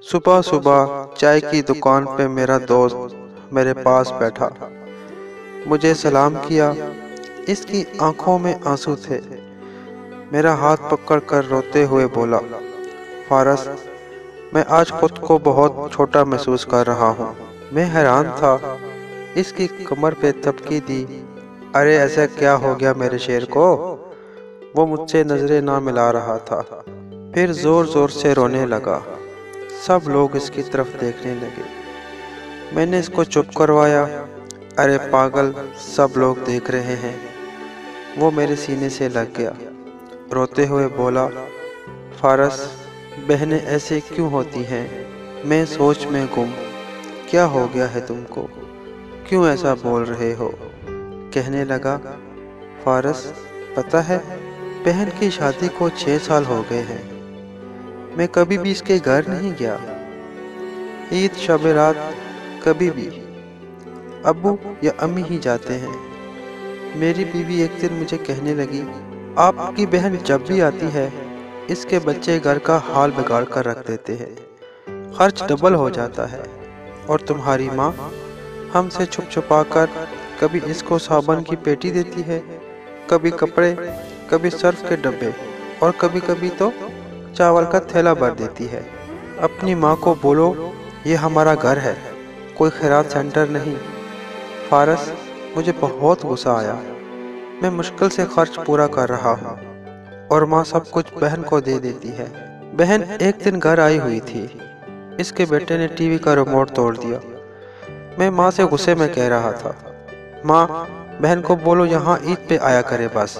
صبح صبح چائے کی دکان پہ میرا دوست میرے پاس بیٹھا، مجھے سلام کیا۔ اس کی آنکھوں میں آنسو تھے۔ میرا ہاتھ پکڑ کر روتے ہوئے بولا، فارس، میں آج خود کو بہت چھوٹا محسوس کر رہا ہوں۔ میں حیران تھا۔ اس کی کمر پہ تھپکی دی، ارے ایسا کیا ہو گیا میرے شیر کو؟ وہ مجھ سے نظریں نہ ملا رہا تھا، پھر زور زور سے رونے لگا۔ سب لوگ اس کی طرف دیکھنے لگے۔ میں نے اس کو چپ کروایا، ارے پاگل، سب لوگ دیکھ رہے ہیں۔ وہ میرے سینے سے لگ گیا، روتے ہوئے بولا، فارس، بہنیں ایسے کیوں ہوتی ہیں؟ میں سوچ میں گم، کیا ہو گیا ہے تم کو؟ کیوں ایسا بول رہے ہو؟ کہنے لگا، فارس، پتہ ہے بہن کی شادی کو 6 سال ہو گئے ہیں۔ میں کبھی بھی اس کے گھر نہیں گیا، عید شب رات کبھی بھی۔ ابو یا امی ہی جاتے ہیں۔ میری بیوی ایک دن مجھے کہنے لگی، آپ کی بہن جب بھی آتی ہے اس کے بچے گھر کا حال بگاڑ کر رکھ دیتے ہیں، خرچ ڈبل ہو جاتا ہے، اور تمہاری ماں ہم سے چھپ چھپا کر کبھی اس کو صابن کی پیٹی دیتی ہے، کبھی کپڑے، کبھی سرف کے ڈبے، اور کبھی کبھی تو چاول کا تھیلا بھر دیتی ہے۔ اپنی ماں کو بولو یہ ہمارا گھر ہے، کوئی خیرات سینٹر نہیں۔ فارس، مجھے بہت غصہ آیا۔ میں مشکل سے خرچ پورا کر رہا ہوں، اور ماں سب کچھ بہن کو دے دیتی ہے۔ بہن ایک دن گھر آئی ہوئی تھی، اس کے بیٹے نے ٹی وی کا ریموٹ توڑ دیا۔ میں ماں سے غصے میں کہہ رہا تھا، ماں، بہن کو بولو یہاں عید پہ آیا کرے بس،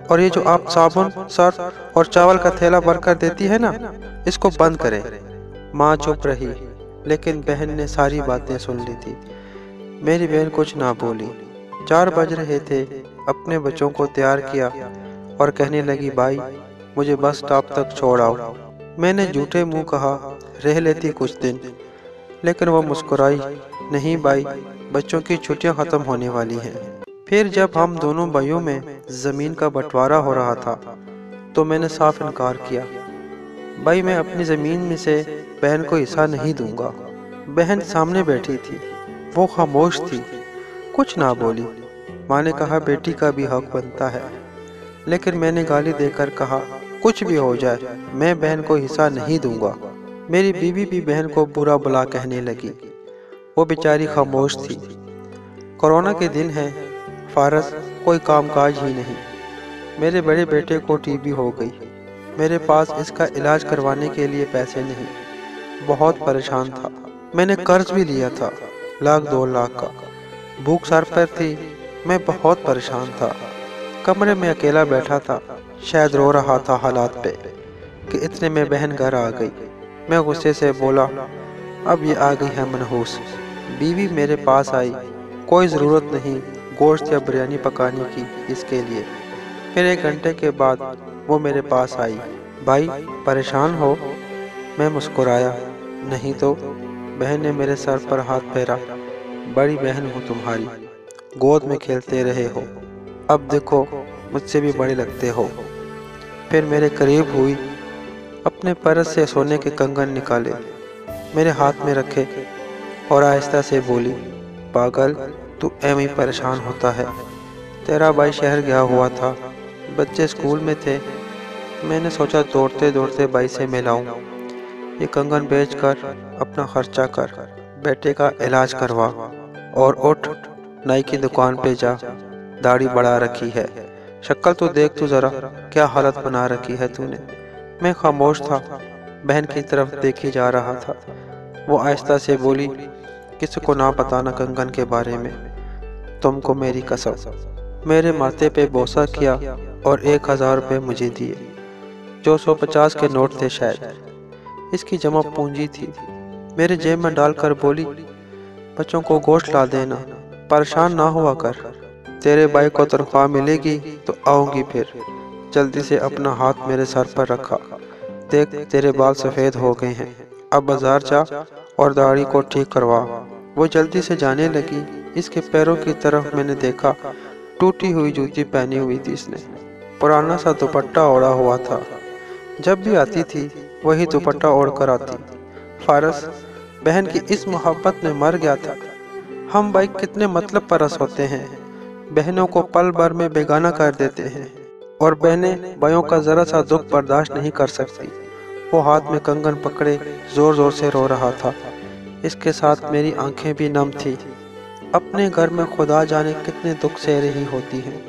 اور یہ جو آپ صابن، سرف اور چاول کا تھیلا بھر کر دیتی ہے نا، اس کو بند کرے۔ ماں چپ رہی، لیکن بہن نے ساری باتیں سن لی تھی۔ میری بہن کچھ نہ بولی۔ 4 بج رہے تھے، اپنے بچوں کو تیار کیا اور کہنے لگی، بھائی مجھے بس سٹاپ تک چھوڑ آؤ۔ میں نے جھوٹے منہ کہا، رہ لیتی کچھ دن، لیکن وہ مسکرائی، نہیں بھائی، بچوں کی چھٹیاں ختم ہونے والی ہیں۔ پھر جب ہم دونوں بھائیوں میں زمین کا بٹوارا ہو رہا تھا تو میں نے صاف انکار کیا، بھائی میں اپنی زمین میں سے بہن کو حصہ نہیں دوں گا۔ بہن سامنے بیٹھی تھی، وہ خاموش تھی، کچھ نہ بولی۔ ماں نے کہا، بیٹی کا بھی حق بنتا ہے، لیکن میں نے گالی دے کر کہا، کچھ بھی ہو جائے میں بہن کو حصہ نہیں دوں گا۔ میری بیوی بھی بہن کو برا بلا کہنے لگی، وہ بیچاری خاموش تھی۔ کورونا کے دن ہے، فارس، کوئی کام کاج ہی نہیں۔ میرے بڑے بیٹے کو ٹی بی ہو گئی، میرے پاس اس کا علاج کروانے کے لیے پیسے نہیں، بہت پریشان تھا۔ میں نے قرض بھی لیا تھا، 1,00,000 2 لاکھ کا۔ بھوک سر پر تھی، میں بہت پریشان تھا۔ کمرے میں اکیلا بیٹھا تھا، شاید رو رہا تھا حالات پہ، کہ اتنے میں بہن گھر آ گئی۔ میں غصے سے بولا، اب یہ آ گئی ہے منحوس۔ بیوی میرے پاس آئی، کوئی ضرورت نہیں گوشت یا بریانی پکانے کی اس کے لیے۔ پھر 1 گھنٹے کے بعد وہ میرے پاس آئی، بھائی پریشان ہو؟ میں مسکرایا، نہیں تو۔ بہن نے میرے سر پر ہاتھ پھیرا، بڑی بہن ہوں تمہاری، گود میں کھیلتے رہے ہو، اب دیکھو مجھ سے بھی بڑے لگتے ہو۔ پھر میرے قریب ہوئی، اپنے پرس سے سونے کے کنگن نکالے، میرے ہاتھ میں رکھے، اور آہستہ سے بولی، پاگل، تو ایویں ہی پریشان ہوتا ہے۔ تیرا بھائی شہر گیا ہوا تھا، بچے اسکول میں تھے، میں نے سوچا دوڑتے دوڑتے بھائی سے ملاؤں، یہ کنگن بیچ کر اپنا خرچہ کر، بیٹے کا علاج کروا، اور اٹھ نائی کی دکان پہ جا، داڑھی بڑھا رکھی ہے، شکل تو دیکھ تو ذرا، کیا حالت بنا رکھی ہے تو نے۔ میں خاموش تھا، بہن کی طرف دیکھی جا رہا تھا۔ وہ آہستہ سے بولی، کسی کو نہ بتانا کنگن کے بارے میں، تم کو میری قسم۔ میرے ماتھے پہ بوسہ کیا اور 1,000 روپے مجھے دیے، جو 150 کے نوٹ تھے شاید۔ اس کی جمع پونجی تھی۔ میرے جیب میں ڈال کر بولی، بچوں کو گوشت لا دینا، پریشان نہ ہوا کر، تیرے بھائی کو تنخواہ ملے گی تو آؤں گی پھر۔ جلدی سے اپنا ہاتھ میرے سر پر رکھا، دیکھ تیرے بال سفید ہو گئے ہیں، اب بازار جا اور داڑھی کو ٹھیک کروا۔ وہ جلدی سے جانے لگی۔ اس کے پیروں کی طرف میں نے دیکھا، ٹوٹی ہوئی جوتی پہنی ہوئی تھی اس نے، پرانا سا دوپٹہ اوڑھا ہوا تھا، جب بھی آتی تھی وہی دوپٹہ اوڑھ کر آتی۔ فارس بہن کی اس محبت میں مر گیا تھا۔ ہم بھائی کتنے مطلب پرست ہوتے ہیں، بہنوں کو پل بھر میں بیگانہ کر دیتے ہیں، اور بہنیں بھائیوں کا ذرا سا دکھ برداشت نہیں کر سکتی۔ وہ ہاتھ میں کنگن پکڑے زور زور سے رو رہا تھا، اس کے ساتھ میری آنکھیں بھی نم تھی۔ اپنے گھر میں خدا جانے کتنے دکھ سہ رہی ہوتی ہیں۔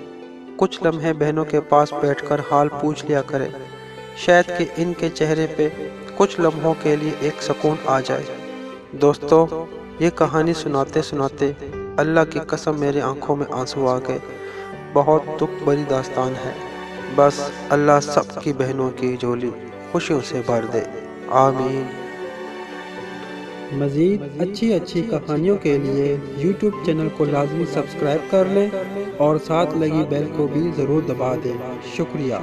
کچھ لمحے بہنوں کے پاس بیٹھ کر حال پوچھ لیا کرے، شاید کہ ان کے چہرے پہ کچھ لمحوں کے لیے ایک سکون آ جائے۔ دوستو، یہ کہانی سناتے سناتے اللہ کی قسم میرے آنکھوں میں آنسو آ گئے۔ بہت دکھ بھری داستان ہے۔ بس اللہ سب کی بہنوں کی جھولی خوشیوں سے بھر دے، آمین۔ مزید اچھی کہانیوں کے لیے یوٹیوب چینل کو لازمی سبسکرائب کر لیں اور ساتھ لگی بیل کو بھی ضرور دبا دیں۔ شکریہ۔